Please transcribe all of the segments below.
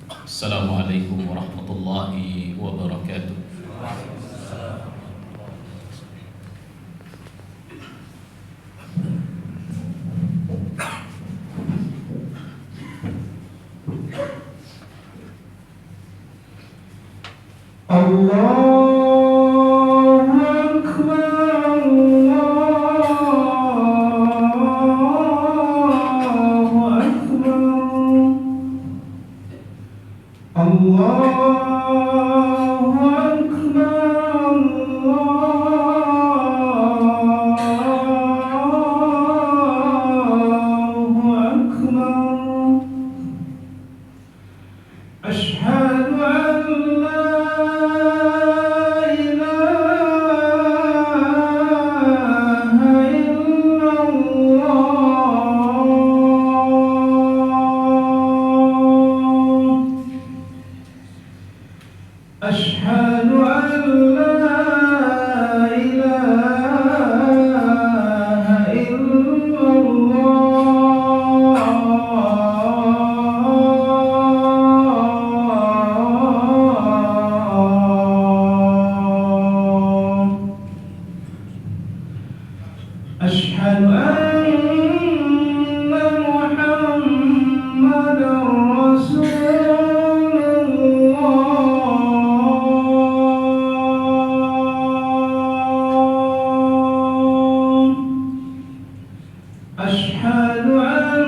Assalamualaikum warahmatullahi wabarakatuh. Allahu Akbar, Allahu Akbar, Allahu Akbar, Allahu Akbar. Asyhadu an la أشهد أن لا إله إلا الله أشهد أن محمدا رسول الله أشهد أن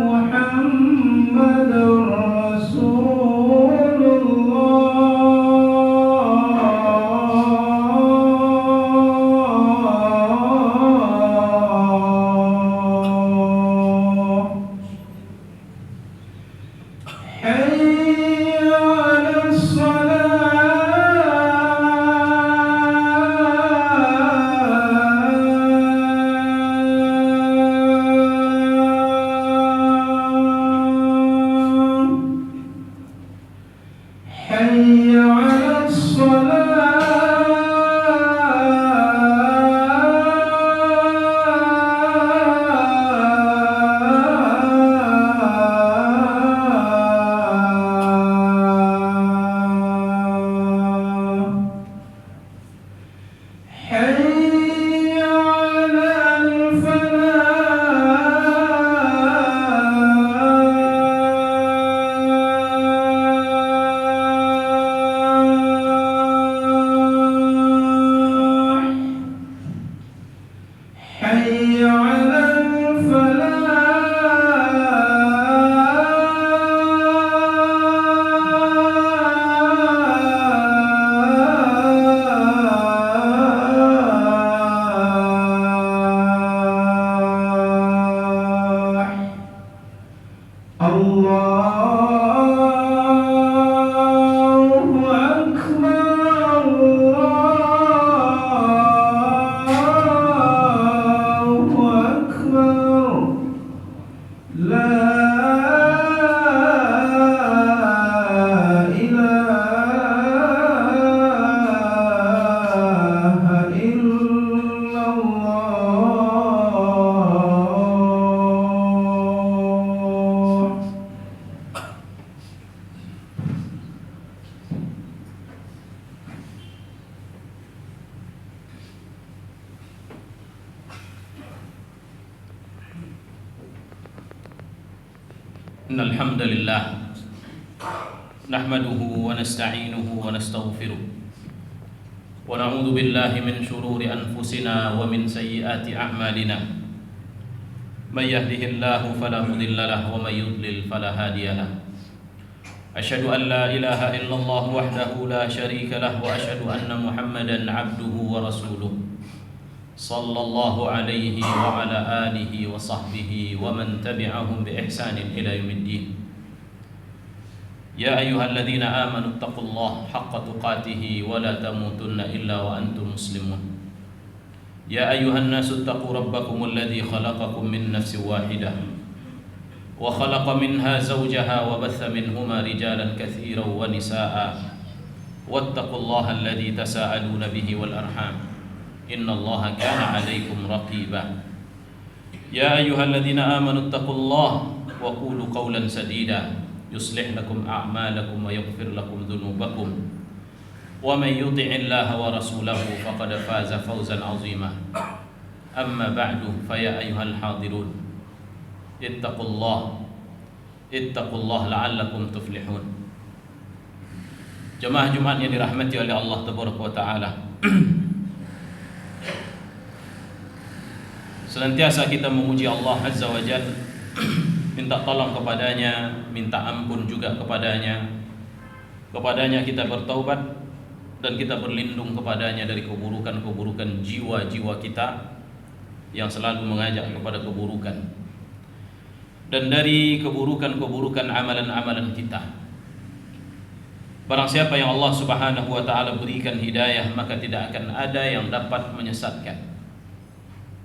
محمدا رسول الله حي على الصلاة حي على الصلاة حي على الفلاح حي على الفلاح الله أكبر الله أكبر لا إله إلا الله إن الحمد لله نحمده ونستعينه ونستغفره ونعوذ بالله من شرور أنفسنا ومن سيئات أعمالنا من يهده الله فلا مضل له ومن يضلل فلا هادي له أشهد أن لا إله إلا الله وحده لا شريك له وأشهد أن محمدا عبده ورسوله صلى الله عليه وعلى آله وصحبه ومن تبعهم بإحسان إلى يوم الدين. يا أيها الذين آمنوا اتقوا الله حق تقاته ولا تموتن إلا وأنتم مسلمون. يا أيها الناس اتقوا ربكم الذي خلقكم من نفس واحدة وخلق منها زوجها وبث منهما رجالا كثيرا ونساء واتقوا الله الذي تساءلون به والأرحام إن الله كان عليكم رقيبا. يا أيها الذين آمنوا اتقوا الله وقولوا قولا سديدا يصلح لكم أعمالكم ويغفر لكم ذنوبكم ومن يطع الله ورسوله فقد فاز فوزا عظيما أما بعد فيا أيها الحاضرون اتقوا الله لعلكم تفلحون. Jemaah Jumat yang dirahmati oleh Allah Tabaraka wa Ta'ala, senantiasa kita memuji Allah Azza wa Jalla, minta tolong kepadanya, minta ampun juga kepadanya. Kepadanya kita bertaubat dan kita berlindung kepadanya dari keburukan-keburukan jiwa-jiwa kita yang selalu mengajak kepada keburukan, dan dari keburukan-keburukan amalan-amalan kita. Barang siapa yang Allah Subhanahu wa Ta'ala berikan hidayah, maka tidak akan ada yang dapat menyesatkan.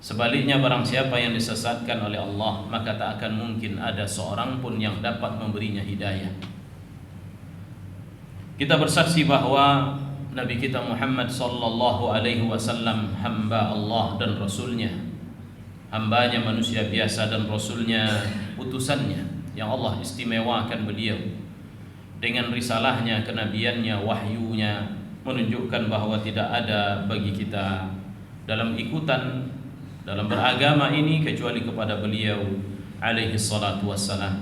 Sebaliknya, barang siapa yang disesatkan oleh Allah, maka tak akan mungkin ada seorang pun yang dapat memberinya hidayah. Kita bersaksi bahwa Nabi kita Muhammad sallallahu alaihi wasallam hamba Allah dan Rasulnya, hambanya manusia biasa dan Rasulnya utusannya yang Allah istimewakan beliau dengan risalahnya, kenabiannya, wahyunya, menunjukkan bahwa tidak ada bagi kita dalam ikutan dalam beragama ini kecuali kepada beliau alaihi salatu wassalam.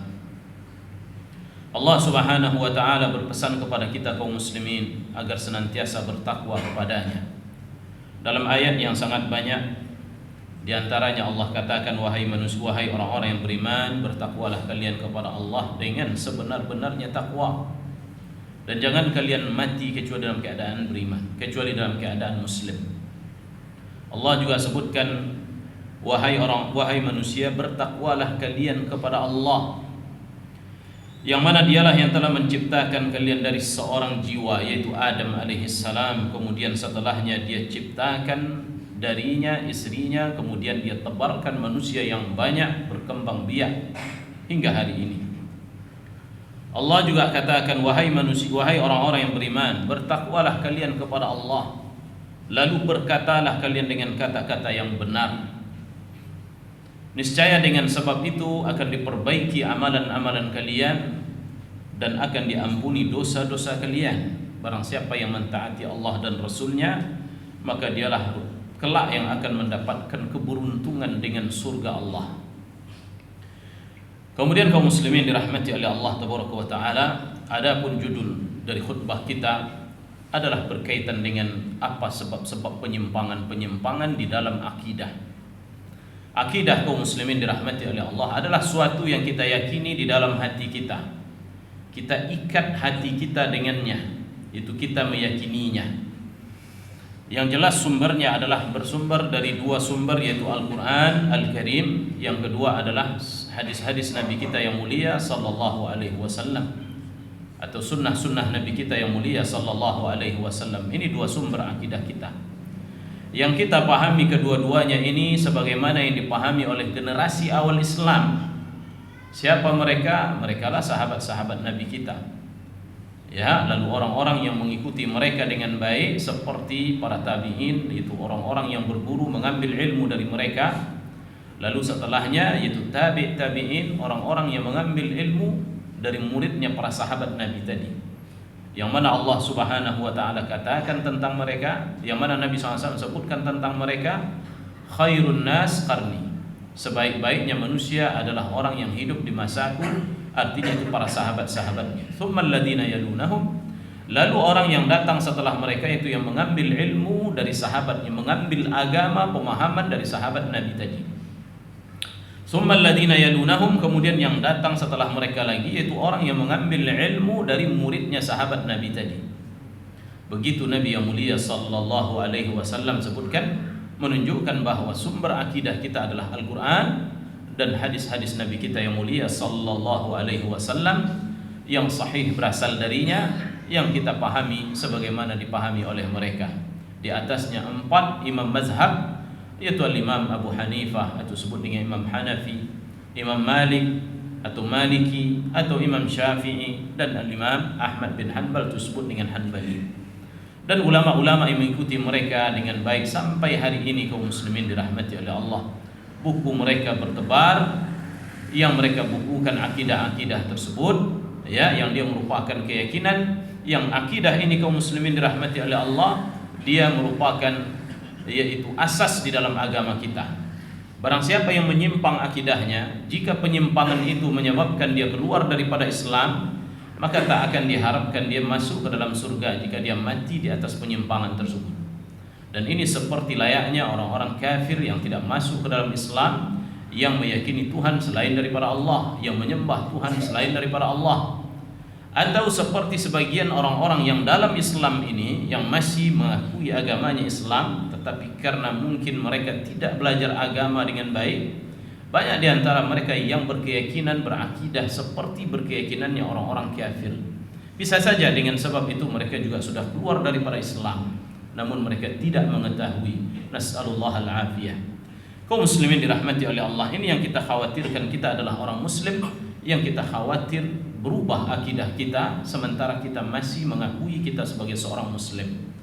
Allah Subhanahu wa Ta'ala berpesan kepada kita kaum muslimin agar senantiasa bertakwa kepadanya. Dalam ayat yang sangat banyak, di antaranya Allah katakan, wahai manusia, wahai orang-orang yang beriman, bertakwalah kalian kepada Allah dengan sebenar-benarnya takwa, dan jangan kalian mati kecuali dalam keadaan beriman, kecuali dalam keadaan muslim. Allah juga sebutkan, wahai manusia, bertakwalah kalian kepada Allah, yang mana dialah yang telah menciptakan kalian dari seorang jiwa, yaitu Adam alaihissalam. Kemudian setelahnya dia ciptakan darinya istrinya, kemudian dia tebarkan manusia yang banyak berkembang biak hingga hari ini. Allah juga katakan, wahai manusia, wahai orang-orang yang beriman, bertakwalah kalian kepada Allah, lalu berkatalah kalian dengan kata-kata yang benar. Niscaya dengan sebab itu akan diperbaiki amalan-amalan kalian dan akan diampuni dosa-dosa kalian. Barang siapa yang mentaati Allah dan Rasulnya, maka dialah kelak yang akan mendapatkan keberuntungan dengan surga Allah. Kemudian kaum muslimin dirahmati oleh Allah Tabaraka wa Ta'ala, adapun judul dari khutbah kita adalah berkaitan dengan apa sebab-sebab penyimpangan-penyimpangan di dalam akidah. Akidah kaum muslimin dirahmati oleh Allah adalah suatu yang kita yakini di dalam hati kita. Kita ikat hati kita dengannya, itu kita meyakininya. Yang jelas sumbernya adalah bersumber dari dua sumber, yaitu Al-Quran Al-Karim. Yang kedua adalah hadis-hadis Nabi kita yang mulia sallallahu alaihi wasallam, atau sunnah-sunnah Nabi kita yang mulia sallallahu alaihi wasallam. Ini dua sumber akidah kita yang kita pahami kedua-duanya ini sebagaimana yang dipahami oleh generasi awal Islam. Siapa mereka? Mereka lah sahabat-sahabat Nabi kita, ya, lalu orang-orang yang mengikuti mereka dengan baik seperti para tabi'in, yaitu orang-orang yang berguru mengambil ilmu dari mereka. Lalu setelahnya yaitu tabi'in, orang-orang yang mengambil ilmu dari muridnya para sahabat Nabi tadi, yang mana Allah Subhanahu wa Ta'ala katakan tentang mereka, yang mana Nabi SAW sebutkan tentang mereka, khairun nas qarni, sebaik-baiknya manusia adalah orang yang hidup di masaku, artinya itu para sahabat-sahabatnya. Tsummal ladzina yalunahum, lalu orang yang datang setelah mereka itu yang mengambil ilmu dari sahabat, yang mengambil agama, pemahaman dari sahabat Nabi tadi. Tsummal ladzina yalunahum, kemudian yang datang setelah mereka lagi yaitu orang yang mengambil ilmu dari muridnya sahabat Nabi tadi. Begitu Nabi yang mulia sallallahu alaihi wasallam sebutkan, menunjukkan bahwa sumber akidah kita adalah Al-Quran dan hadis-hadis Nabi kita yang mulia sallallahu alaihi wasallam yang sahih berasal darinya, yang kita pahami sebagaimana dipahami oleh mereka. Di atasnya 4 imam mazhab, yaitu Imam Abu Hanifah atau sebut dengan Imam Hanafi, Imam Malik atau Maliki, atau Imam Syafi'i, dan Imam Ahmad bin Hanbal itu sebut dengan Hanbali. Dan ulama-ulama yang mengikuti mereka dengan baik sampai hari ini kaum muslimin dirahmati oleh Allah. Buku mereka bertebar yang mereka bukukan akidah-akidah tersebut, ya, yang dia merupakan keyakinan yang akidah ini kaum muslimin dirahmati oleh Allah, dia merupakan yaitu asas di dalam agama kita. Barang siapa yang menyimpang akidahnya, jika penyimpangan itu menyebabkan dia keluar daripada Islam, maka tak akan diharapkan dia masuk ke dalam surga jika dia mati di atas penyimpangan tersebut. Dan ini seperti layaknya orang-orang kafir yang tidak masuk ke dalam Islam, yang meyakini Tuhan selain daripada Allah, yang menyembah Tuhan selain daripada Allah. Atau seperti sebagian orang-orang yang dalam Islam ini yang masih mengakui agamanya Islam, tetapi karena mungkin mereka tidak belajar agama dengan baik, banyak di antara mereka yang berkeyakinan, berakidah seperti berkeyakinannya orang-orang kafir. Bisa saja dengan sebab itu mereka juga sudah keluar daripada Islam, namun mereka tidak mengetahui. Nas'alullah al-afiyah. Kaum muslimin dirahmati oleh Allah, ini yang kita khawatirkan. Kita adalah orang muslim yang kita khawatir berubah akidah kita sementara kita masih mengakui kita sebagai seorang muslim.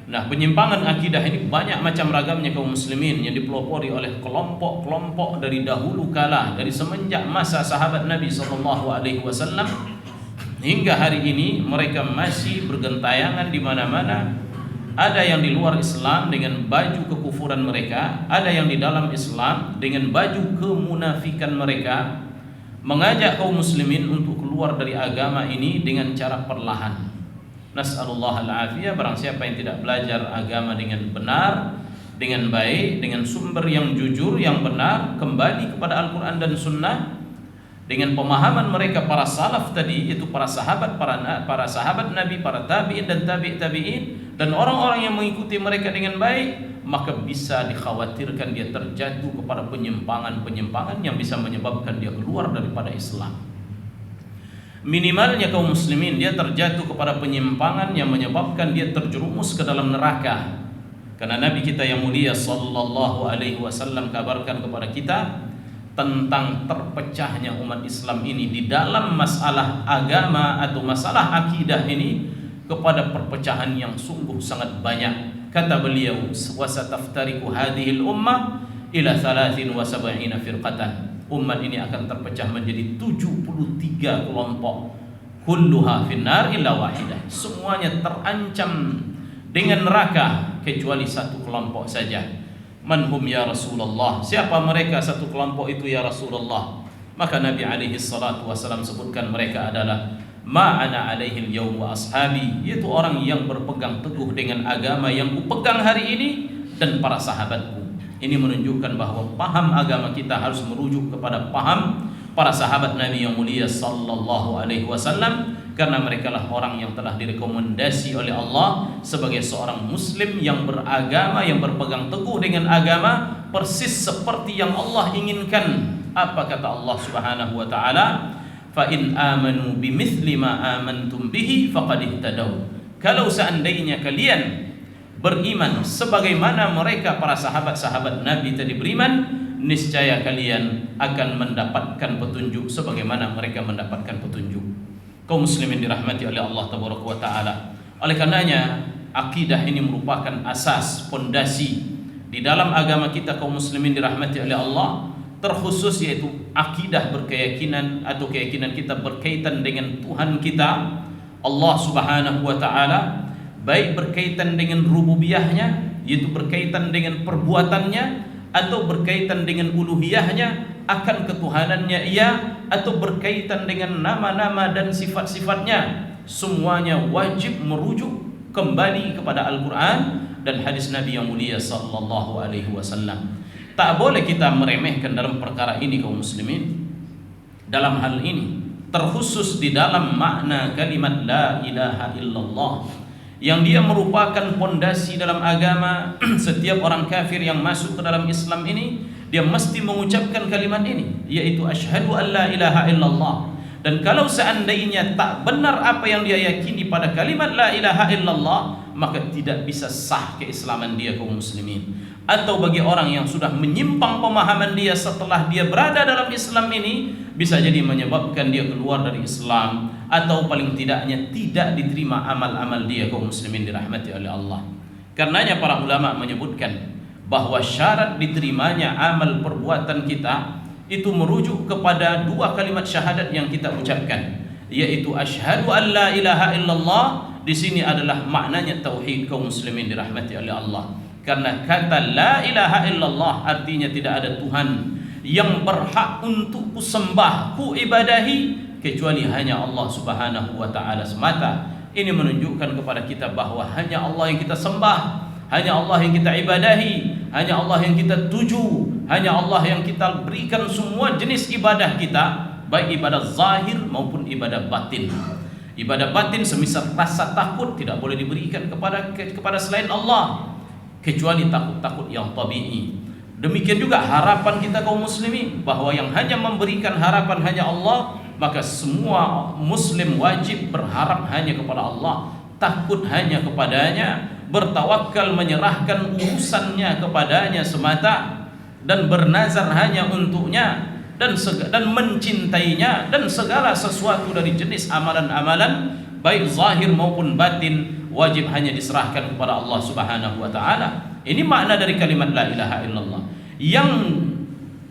Nah, penyimpangan akidah ini banyak macam ragamnya kaum muslimin, yang dipelopori oleh kelompok-kelompok dari dahulu kala, dari semenjak masa sahabat Nabi SAW hingga hari ini. Mereka masih bergentayangan di mana-mana. Ada yang di luar Islam dengan baju kekufuran mereka, ada yang di dalam Islam dengan baju kemunafikan mereka, mengajak kaum muslimin untuk keluar dari agama ini dengan cara perlahan. Nas'alullah al-afiyah. Barang siapa yang tidak belajar agama dengan benar, dengan baik, dengan sumber yang jujur, yang benar, kembali kepada Al-Quran dan Sunnah, dengan pemahaman mereka para salaf tadi, yaitu para sahabat, para sahabat Nabi, para tabi'in dan tabi'in, dan orang-orang yang mengikuti mereka dengan baik, maka bisa dikhawatirkan dia terjatuh kepada penyimpangan-penyimpangan yang bisa menyebabkan dia keluar daripada Islam. Minimalnya kaum muslimin dia terjatuh kepada penyimpangan yang menyebabkan dia terjerumus ke dalam neraka. Karena Nabi kita yang mulia sallallahu alaihi wasallam kabarkan kepada kita tentang terpecahnya umat Islam ini di dalam masalah agama atau masalah akidah ini kepada perpecahan yang sungguh sangat banyak. Kata beliau, wasataftariqu hadhil ummah ila 73 firqatan. Umat ini akan terpecah menjadi 73 kelompok. Kulluha finnar illa wahidah. Semuanya terancam dengan neraka kecuali satu kelompok saja. Manhum ya Rasulullah? Siapa mereka satu kelompok itu ya Rasulullah? Maka Nabi alaihi salatu wasallam sebutkan mereka adalah ma ana alaihi al-yawm wa ashabi, yaitu orang yang berpegang teguh dengan agama yang kupegang hari ini dan para sahabatku. Ini menunjukkan bahwa paham agama kita harus merujuk kepada paham para sahabat Nabi yang mulia sallallahu alaihi wasallam, karena mereka lah orang yang telah direkomendasi oleh Allah sebagai seorang muslim yang beragama, yang berpegang teguh dengan agama persis seperti yang Allah inginkan. Apa kata Allah Subhanahu wa taala? Fa in amanu bimithli ma amantum bihi faqad ihtadaw. Kalau seandainya kalian beriman sebagaimana mereka para sahabat-sahabat Nabi tadi beriman, niscaya kalian akan mendapatkan petunjuk sebagaimana mereka mendapatkan petunjuk. Kaum muslimin dirahmati oleh Allah tabaraka wa taala. Oleh karenanya akidah ini merupakan asas, pondasi di dalam agama kita kaum muslimin dirahmati oleh Allah, terkhusus yaitu akidah berkeyakinan atau keyakinan kita berkaitan dengan Tuhan kita Allah Subhanahu wa taala, baik berkaitan dengan rububiyahnya, yaitu berkaitan dengan perbuatannya, atau berkaitan dengan uluhiyahnya, akan ketuhanannya ia, atau berkaitan dengan nama-nama dan sifat-sifatnya. Semuanya wajib merujuk kembali kepada Al-Quran dan hadis Nabi yang mulia sallallahu alaihi wasallam. Tak boleh kita meremehkan dalam perkara ini kaum muslimin. Dalam hal ini terkhusus di dalam makna kalimat la ilaha illallah, yang dia merupakan pondasi dalam agama. Setiap orang kafir yang masuk ke dalam Islam ini, dia mesti mengucapkan kalimat ini, yaitu asyhadu an la ilaha illallah. Dan kalau seandainya tak benar apa yang dia yakini pada kalimat la ilaha illallah, maka tidak bisa sah keislaman dia kaum muslimin. Atau bagi orang yang sudah menyimpang pemahaman dia setelah dia berada dalam Islam ini, bisa jadi menyebabkan dia keluar dari Islam, atau paling tidaknya tidak diterima amal-amal dia kaum muslimin dirahmati oleh Allah. Karenanya para ulama menyebutkan bahwa syarat diterimanya amal perbuatan kita itu merujuk kepada dua kalimat syahadat yang kita ucapkan. yaitu asyhadu an la ilaha illallah. Di sini adalah maknanya tauhid kaum muslimin dirahmati oleh Allah. Karena kata la ilaha illallah artinya tidak ada Tuhan yang berhak untuk kusembah, ku ibadahi kecuali hanya Allah Subhanahu wa taala semata. Ini menunjukkan kepada kita bahwa hanya Allah yang kita sembah, hanya Allah yang kita ibadahi, hanya Allah yang kita tuju, hanya Allah yang kita berikan semua jenis ibadah kita, baik ibadah zahir maupun ibadah batin. Ibadah batin semisal rasa takut tidak boleh diberikan kepada selain Allah, kecuali takut-takut yang tabi'i. Demikian juga harapan kita kaum muslimin, bahwa yang hanya memberikan harapan hanya Allah, maka semua muslim wajib berharap hanya kepada Allah, takut hanya kepadanya, bertawakal menyerahkan urusannya kepadanya semata, dan bernazar hanya untuknya, dan mencintainya, dan segala sesuatu dari jenis amalan-amalan baik zahir maupun batin wajib hanya diserahkan kepada Allah Subhanahu wa taala. Ini makna dari kalimat la ilaha illallah. Yang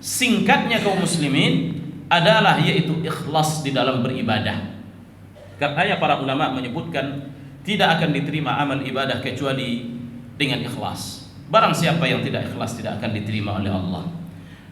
singkatnya kaum muslimin adalah yaitu ikhlas di dalam beribadah. Karena para ulama menyebutkan tidak akan diterima amal ibadah kecuali dengan ikhlas. Barang siapa yang tidak ikhlas tidak akan diterima oleh Allah.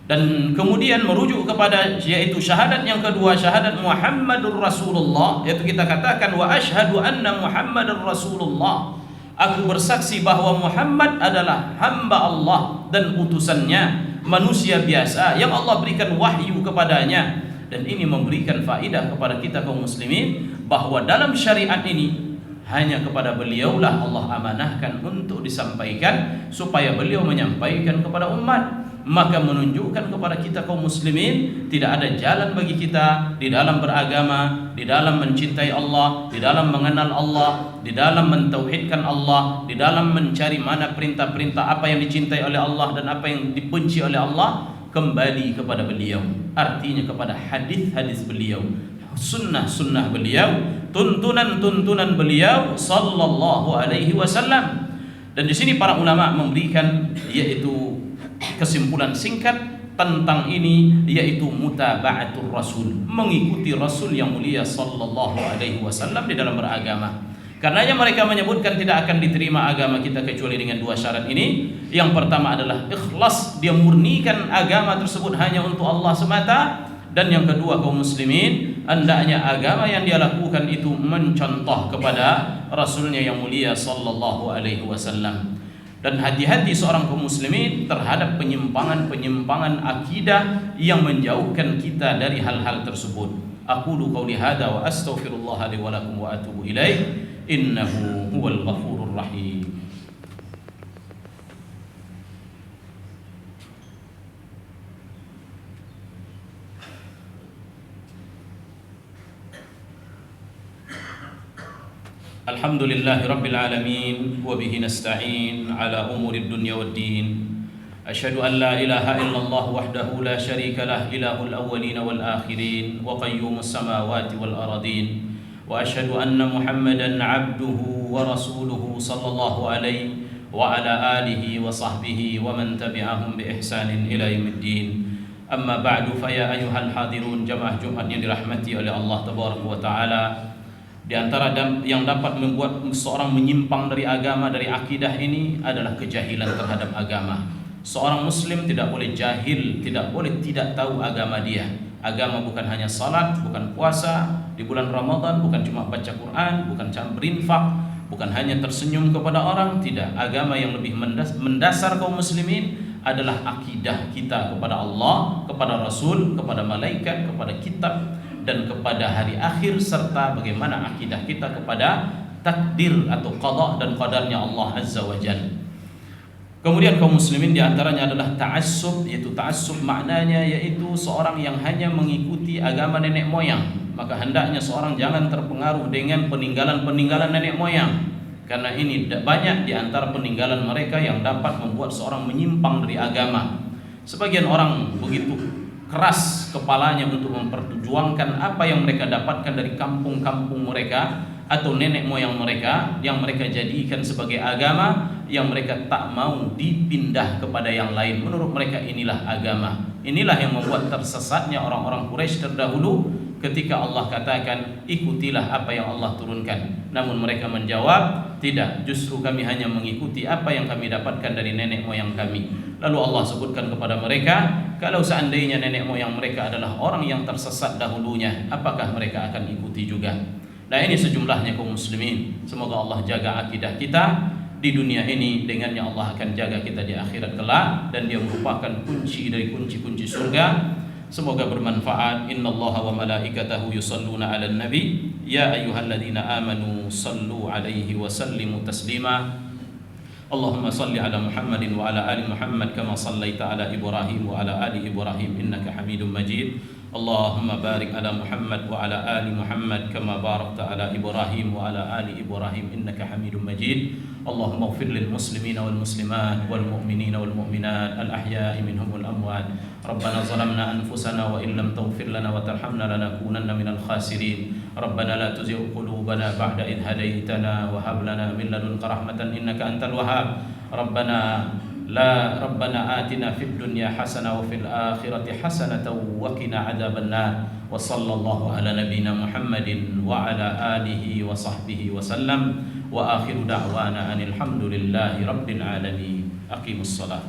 Dan kemudian merujuk kepada yaitu syahadat yang kedua, syahadat Muhammadur Rasulullah, yaitu kita katakan wa asyhadu anna Muhammadar Rasulullah. Aku bersaksi bahwa Muhammad adalah hamba Allah dan utusannya, manusia biasa yang Allah berikan wahyu kepadanya. Dan ini memberikan faedah kepada kita kaum muslimin bahwa dalam syariat ini hanya kepada beliaulah Allah amanahkan untuk disampaikan, supaya beliau menyampaikan kepada umat. Maka menunjukkan kepada kita kaum muslimin tidak ada jalan bagi kita di dalam beragama, di dalam mencintai Allah, di dalam mengenal Allah, di dalam mentauhidkan Allah, di dalam mencari mana perintah-perintah apa yang dicintai oleh Allah dan apa yang dibenci oleh Allah, kembali kepada beliau, artinya kepada hadis-hadis beliau, sunnah-sunnah beliau, tuntunan-tuntunan beliau sallallahu alaihi wasallam. Dan di sini para ulama memberikan yaitu kesimpulan singkat tentang ini, yaitu mutaba'atul rasul, mengikuti Rasul yang mulia sallallahu alaihi wasallam di dalam beragama. Karenanya mereka menyebutkan tidak akan diterima agama kita kecuali dengan dua syarat ini. Yang pertama adalah ikhlas, dia murnikan agama tersebut hanya untuk Allah semata. Dan yang kedua kaum muslimin, hendaknya agama yang dia lakukan itu mencontoh kepada Rasulnya yang mulia sallallahu alaihi wasallam. Dan hati-hati seorang kaum muslimin terhadap penyimpangan-penyimpangan akidah yang menjauhkan kita dari hal-hal tersebut. Aqulu qauli hadza wa astaghfirullah li wa lakum wa atubu ilaih, innahu huwal ghafurur rahim. Alhamdulillahi Rabbil Alamin, wa bihi nasta'in ala umuri dunya wad din. Asyhadu an la ilaha illallah wahdahu la syarika lah, ilahul awwalin wal akhirin, wa qayyumus samawati wal aradin. Wa asyhadu anna Muhammadan abduhu wa rasuluhu sallallahu alaihi wa ala alihi wa sahbihi wa man tabi'ahum bi ihsanin ila yaumiddin. Amma ba'du, fa ya ayyuhal hadirun, jamaah Jumat yang dirahmati oleh Allah tabaraka wa taala. Di antara yang dapat membuat seorang menyimpang dari agama, dari akidah ini adalah kejahilan terhadap agama. Seorang muslim tidak boleh jahil, tidak boleh tidak tahu agama dia. Agama bukan hanya salat, bukan puasa di bulan Ramadan, bukan cuma baca Quran, bukan cuma berinfak, bukan hanya tersenyum kepada orang, tidak. Agama yang lebih mendasar kaum muslimin adalah akidah kita kepada Allah, kepada Rasul, kepada malaikat, kepada kitab, dan kepada hari akhir, serta bagaimana akidah kita kepada takdir atau qada dan qadarnya Allah Azza wa Jalla. Kemudian kaum muslimin diantaranya adalah ta'assub, yaitu ta'assub maknanya yaitu seorang yang hanya mengikuti agama nenek moyang. Maka hendaknya seorang jangan terpengaruh dengan peninggalan-peninggalan nenek moyang, karena ini banyak di antara peninggalan mereka yang dapat membuat seorang menyimpang dari agama. Sebagian orang begitu keras kepalanya untuk memperjuangkan apa yang mereka dapatkan dari kampung-kampung mereka atau nenek moyang mereka yang mereka jadikan sebagai agama, yang mereka tak mau dipindah kepada yang lain. Menurut mereka inilah agama. Inilah yang membuat tersesatnya orang-orang Quraisy terdahulu, ketika Allah katakan ikutilah apa yang Allah turunkan. Namun mereka menjawab, tidak, justru kami hanya mengikuti apa yang kami dapatkan dari nenek moyang kami. Lalu Allah sebutkan kepada mereka, kalau seandainya nenek moyang mereka adalah orang yang tersesat dahulunya, apakah mereka akan ikuti juga? Nah, ini sejumlahnya kaum muslimin. Semoga Allah jaga akidah kita di dunia ini, dengannya Allah akan jaga kita di akhirat kelak, dan dia merupakan kunci dari kunci-kunci surga. Semoga bermanfaat. Innallaha wa malaikatahu yusalluna 'alan nabi ya ayyuhalladzina amanu sallu 'alaihi wa sallimu taslima. Allahumma salli 'ala Muhammadin wa 'ala ali Muhammad kama sallaita 'ala Ibrahim wa 'ala ali Ibrahim innaka Hamidum Majid. Allahumma barik 'ala Muhammad wa 'ala ali Muhammad kama barakta 'ala Ibrahim wa 'ala ali Ibrahim innaka Hamidum Majid. Allahumma ighfir lil muslimina wal muslimat wal mu'minina wal mu'minat al ahya'i minhum wal amwat. Rabbana zalamna anfusana wa in lam taghfir lana wa tarhamna lanakunanna minal khasirin. Rabbana la tuzigh qulubana ba'da idh hadaytana wa hab lana min ladunka rahmatan innaka antal wahhab. Rabbana atina fid dunya hasanah wa fil akhirati hasanah wa qina adzabannar. Wa sallallahu ala nabiyyina Muhammadin wa ala alihi wa sahbihi wa sallam. Wa akhiru da'wana anil hamdulillahi rabbil alamin. Aqimus salat.